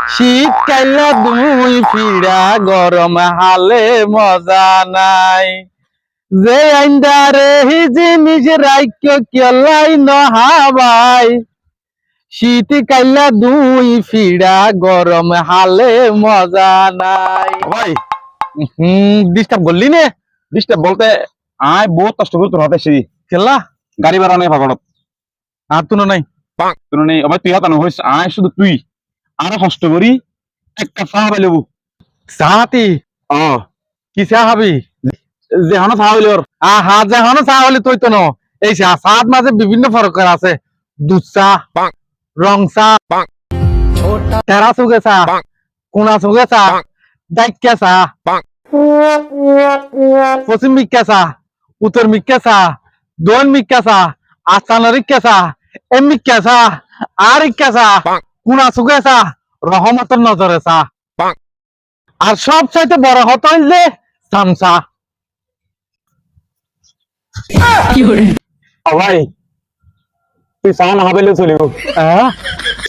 শীত কাইলা দুই ফিরা গরম হালে মজা নাই যে আইন্দারে হি জিনিস রাইক্য কেলাই নহাবাই শীত কাইলা দুই ফিরা গরম হালে মজা নাই ভাই ডিস্টার্ব করলি নে ডিস্টার্ব বলতে আয় বহুত কষ্ট করে তোর হাতে সেই খেলা গাড়ি ভাড়া নেই ভাগড়ত আর তুনো নাই তোর নেই আবার তুই হাতানো হইস আয় শুধু তুই আরো কষ্ট করি একটা চা পাই লেবু চাহাতি ও কি চা খাবি যে হানো চা হইলে ওর হা যে হনো চা হলে তুই তো ন এই চা চাঁদ মাঝে বিভিন্ন প্রকার আছে দুধ চা রং চা তেরা চুগে চা কোনা চুগে চা ডাইকা চা পশ্চিম মিক্কা চা উত্তর মিক্কা চা দোন মিক্কা চা আসানের ইক্কা চা এম মিক্কা চা আর ইক্কা চা কোনা চুগে চা রহমতের নজরে চা আর সব চাইতে বড় হতো যে সামসা ভাই তুই চা না পাইলেও চলিব